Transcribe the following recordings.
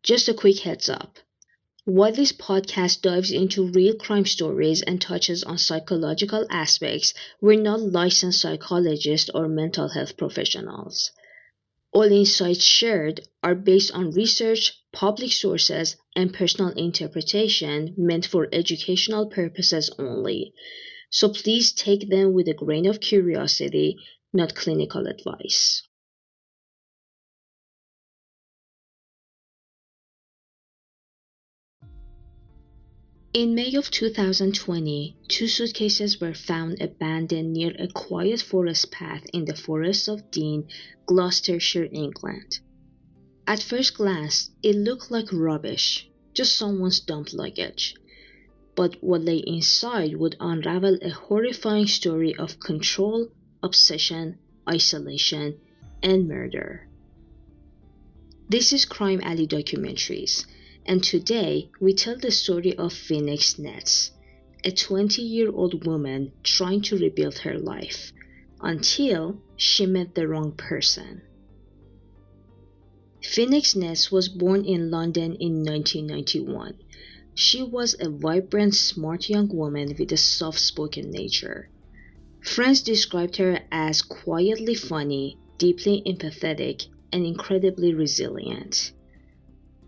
Just a quick heads up. While this podcast dives into real crime stories and touches on psychological aspects, we're not licensed psychologists or mental health professionals. All insights shared are based on research, public sources, and personal interpretation meant for educational purposes only. So please take them with a grain of curiosity, not clinical advice. In May of 2020, two suitcases were found abandoned near a quiet forest path in the Forest of Dean, Gloucestershire, England. At first glance, it looked like rubbish, just someone's dumped luggage. But what lay inside would unravel a horrifying story of control, obsession, isolation, and murder. This is Crime Alley Documentaries, and today we tell the story of Phoenix Nets, a 20-year-old woman trying to rebuild her life until she met the wrong person. Phoenix Nets was born in London in 1991. She was a vibrant, smart young woman with a soft-spoken nature. Friends described her as quietly funny, deeply empathetic, and incredibly resilient.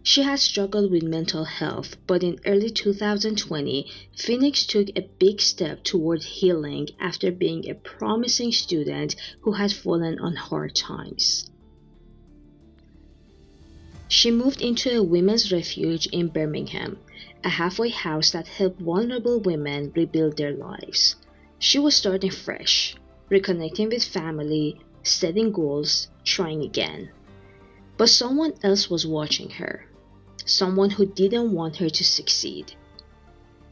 She had struggled with mental health, but in early 2020, Phoenix took a big step toward healing after being a promising student who had fallen on hard times. She moved into a women's refuge in Birmingham, a halfway house that helped vulnerable women rebuild their lives. She was starting fresh, reconnecting with family, setting goals, trying again. But someone else was watching her, someone who didn't want her to succeed.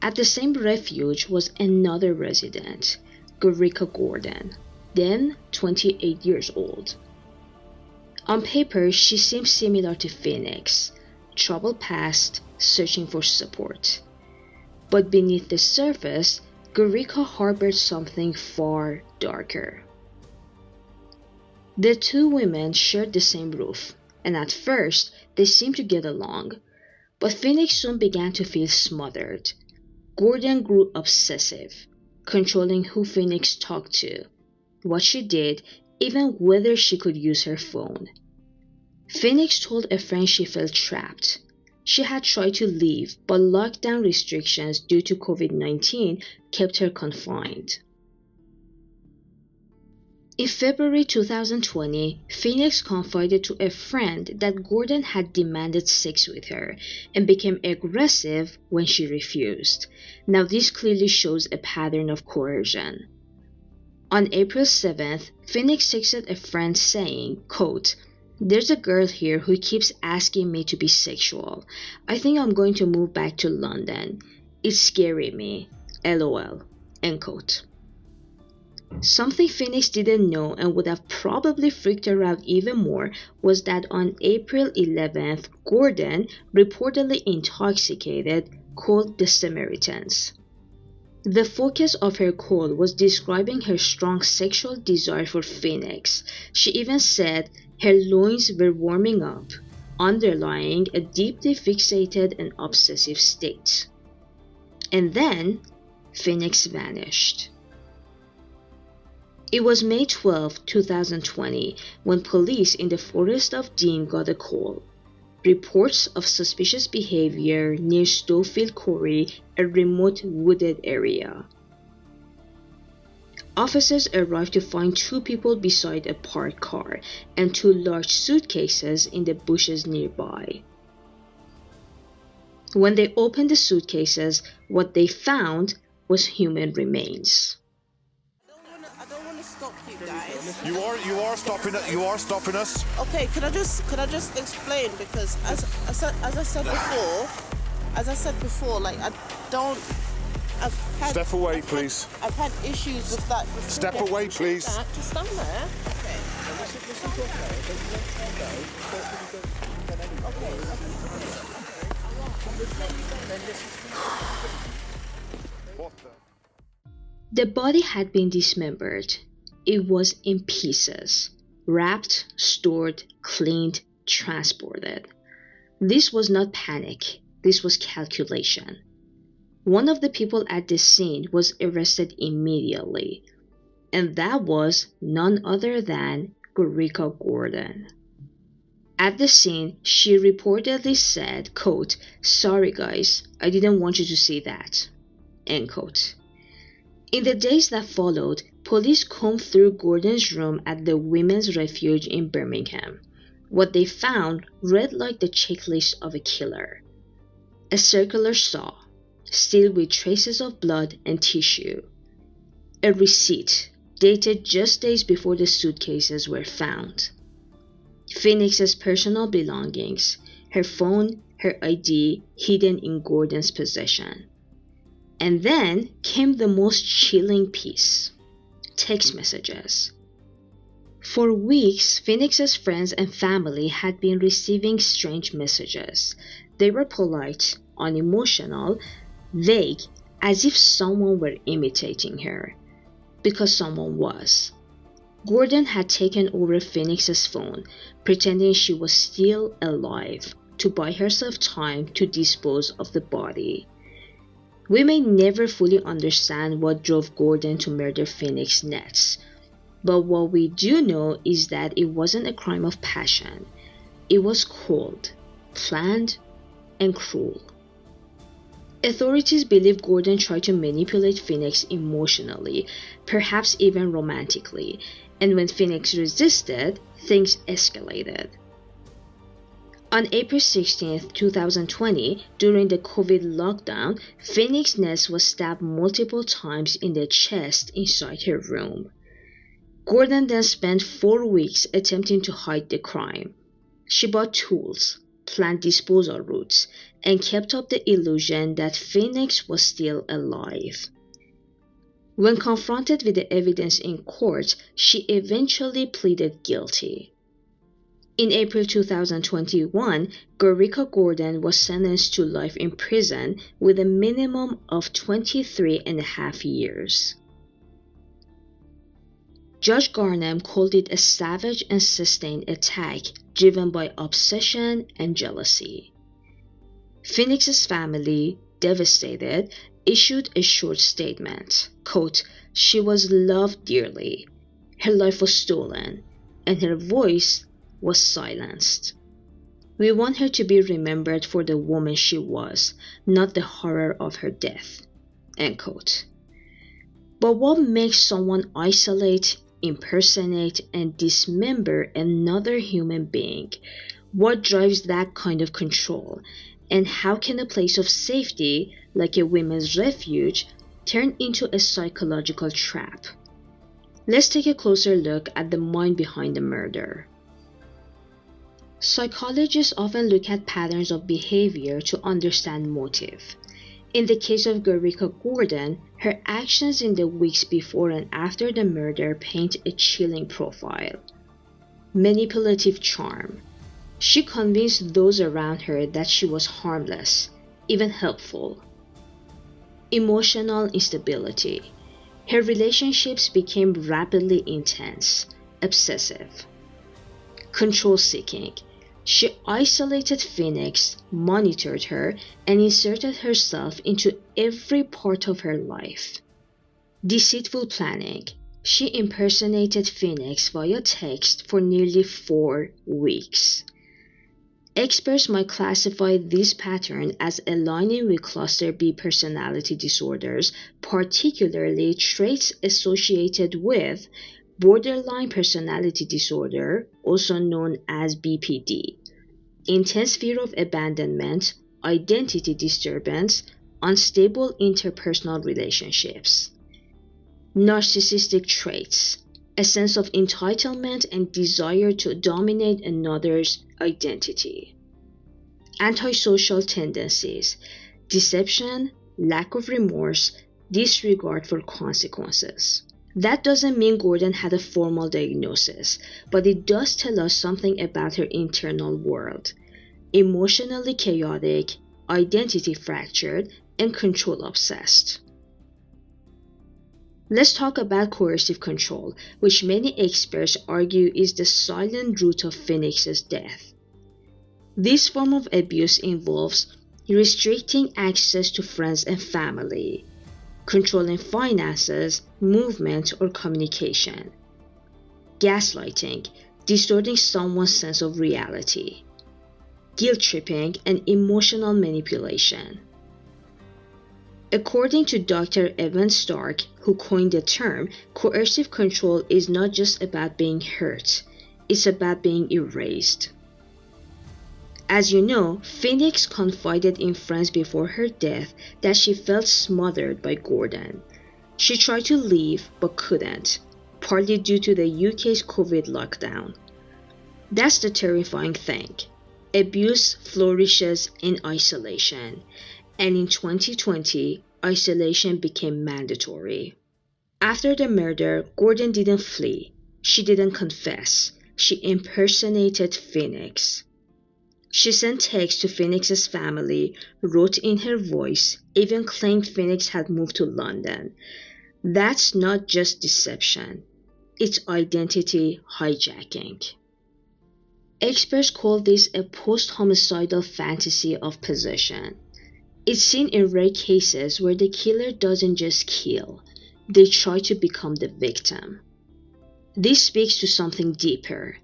At the same refuge was another resident, Gurika Gordon, then 28 years old. On paper, she seemed similar to Phoenix, troubled past, searching for support. But beneath the surface, Gurika harbored something far darker. The two women shared the same roof, and at first they seemed to get along, but Phoenix soon began to feel smothered. Gordon grew obsessive, controlling who Phoenix talked to, what she did, even whether she could use her phone. Phoenix told a friend she felt trapped. She had tried to leave, but lockdown restrictions due to COVID-19 kept her confined. In February 2020, Phoenix confided to a friend that Gordon had demanded sex with her and became aggressive when she refused. Now this clearly shows a pattern of coercion. On April 7th, Phoenix texted a friend saying, quote, "There's a girl here who keeps asking me to be sexual. I think I'm going to move back to London. It's scaring me. LOL." End quote. Something Phoenix didn't know and would have probably freaked her out even more was that on April 11th, Gordon, reportedly intoxicated, called the Samaritans. The focus of her call was describing her strong sexual desire for Phoenix. She even said her loins were warming up, underlying a deeply fixated and obsessive state. And then, Phoenix vanished. It was May 12, 2020, when police in the Forest of Dean got a call. Reports of suspicious behavior near Stowfield Quarry, a remote wooded area. Officers arrived to find two people beside a parked car and two large suitcases in the bushes nearby. When they opened the suitcases, what they found was human remains. I don't want to stop you guys. You are stopping us. Okay, can I just explain, because as I said before, like I've had Step away, please. I've had issues with that before. Step away, please. Just stand there. Okay. What the? The body had been dismembered. It was in pieces, wrapped, stored, cleaned, transported. This was not panic, this was calculation. One of the people at the scene was arrested immediately, and that was none other than Gorica Gordon. At the scene, she reportedly said, quote, "Sorry guys, I didn't want you to see that." End quote. In the days that followed, police combed through Gordon's room at the Women's Refuge in Birmingham. What they found read like the checklist of a killer. A circular saw, sealed with traces of blood and tissue. A receipt, dated just days before the suitcases were found. Phoenix's personal belongings, her phone, her ID, hidden in Gordon's possession. And then came the most chilling piece: text messages. For weeks, Phoenix's friends and family had been receiving strange messages. They were polite, unemotional, vague, as if someone were imitating her. Because someone was. Gordon had taken over Phoenix's phone, pretending she was still alive, to buy herself time to dispose of the body. We may never fully understand what drove Gordon to murder Phoenix next, but what we do know is that it wasn't a crime of passion. It was cold, planned, and cruel. Authorities believe Gordon tried to manipulate Phoenix emotionally, perhaps even romantically, and when Phoenix resisted, things escalated. On April 16, 2020, during the COVID lockdown, Phoenix Ness was stabbed multiple times in the chest inside her room. Gordon then spent 4 weeks attempting to hide the crime. She bought tools, planned disposal routes, and kept up the illusion that Phoenix was still alive. When confronted with the evidence in court, she eventually pleaded guilty. In April 2021, Gorica Gordon was sentenced to life in prison with a minimum of 23.5 years. Judge Garnham called it a savage and sustained attack driven by obsession and jealousy. Phoenix's family, devastated, issued a short statement. Quote, "She was loved dearly. Her life was stolen, and her voice was silenced. We want her to be remembered for the woman she was, not the horror of her death." End quote. But what makes someone isolate, impersonate, and dismember another human being? What drives that kind of control? And how can a place of safety, like a women's refuge, turn into a psychological trap? Let's take a closer look at the mind behind the murder. Psychologists often look at patterns of behavior to understand motive. In the case of Gorica Gordon, her actions in the weeks before and after the murder paint a chilling profile. Manipulative charm. She convinced those around her that she was harmless, even helpful. Emotional instability. Her relationships became rapidly intense, obsessive. Control seeking. She isolated Phoenix, monitored her, and inserted herself into every part of her life. Deceitful planning. She impersonated Phoenix via text for nearly 4 weeks. Experts might classify this pattern as aligning with cluster B personality disorders, particularly traits associated with borderline personality disorder, also known as BPD, intense fear of abandonment, identity disturbance, unstable interpersonal relationships. Narcissistic traits, a sense of entitlement and desire to dominate another's identity. Antisocial tendencies, deception, lack of remorse, disregard for consequences. That doesn't mean Gordon had a formal diagnosis, but it does tell us something about her internal world. Emotionally chaotic, identity fractured, and control obsessed. Let's talk about coercive control, which many experts argue is the silent root of Phoenix's death. This form of abuse involves restricting access to friends and family, controlling finances, movement, or communication, gaslighting, distorting someone's sense of reality, guilt-tripping, and emotional manipulation. According to Dr. Evan Stark, who coined the term, coercive control is not just about being hurt, it's about being erased. As you know, Phoenix confided in friends before her death that she felt smothered by Gordon. She tried to leave but couldn't, partly due to the UK's COVID lockdown. That's the terrifying thing. Abuse flourishes in isolation, and in 2020, isolation became mandatory. After the murder, Gordon didn't flee. She didn't confess. She impersonated Phoenix. She sent texts to Phoenix's family, wrote in her voice, even claimed Phoenix had moved to London. That's not just deception. It's identity hijacking. Experts call this a post-homicidal fantasy of possession. It's seen in rare cases where the killer doesn't just kill, they try to become the victim. This speaks to something deeper: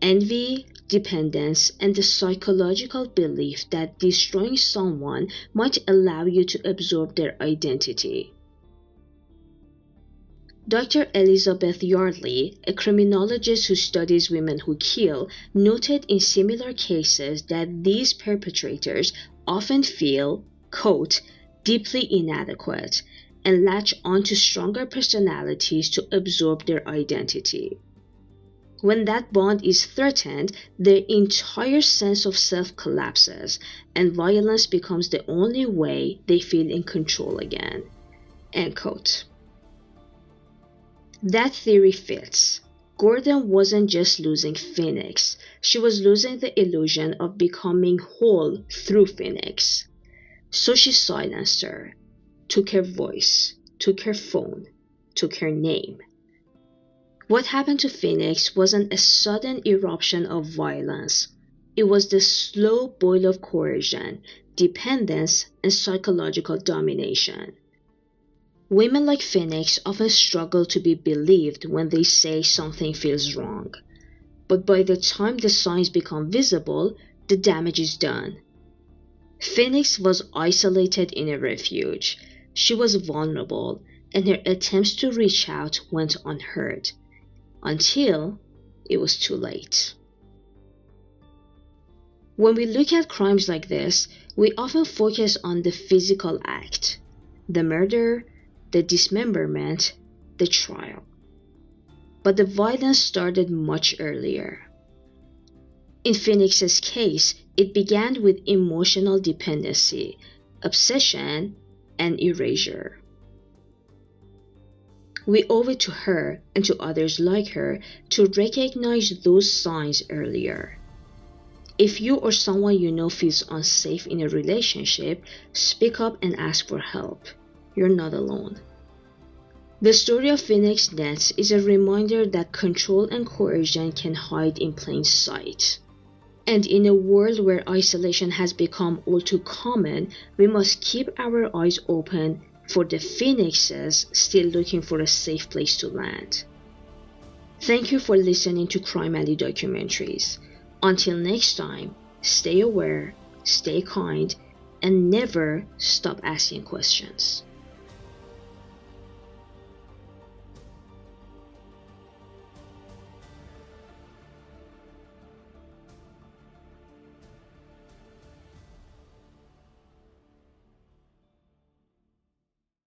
envy, dependence, and the psychological belief that destroying someone might allow you to absorb their identity. Dr. Elizabeth Yardley, a criminologist who studies women who kill, noted in similar cases that these perpetrators often feel, quote, deeply inadequate and latch onto stronger personalities to absorb their identity. When that bond is threatened, their entire sense of self collapses, and violence becomes the only way they feel in control again. End quote. That theory fits. Gordon wasn't just losing Phoenix, she was losing the illusion of becoming whole through Phoenix. So she silenced her, took her voice, took her phone, took her name. What happened to Phoenix wasn't a sudden eruption of violence. It was the slow boil of coercion, dependence, and psychological domination. Women like Phoenix often struggle to be believed when they say something feels wrong. But by the time the signs become visible, the damage is done. Phoenix was isolated in a refuge. She was vulnerable, and her attempts to reach out went unheard. Until it was too late. When we look at crimes like this, we often focus on the physical act, the murder, the dismemberment, the trial. But the violence started much earlier. In Phoenix's case, it began with emotional dependency, obsession, and erasure. We owe it to her and to others like her to recognize those signs earlier. If you or someone you know feels unsafe in a relationship, speak up and ask for help. You're not alone. The story of Phoenix Nets is a reminder that control and coercion can hide in plain sight. And in a world where isolation has become all too common, we must keep our eyes open for the Phoenixes still looking for a safe place to land. Thank you for listening to Crime Alley Documentaries. Until next time, stay aware, stay kind, and never stop asking questions.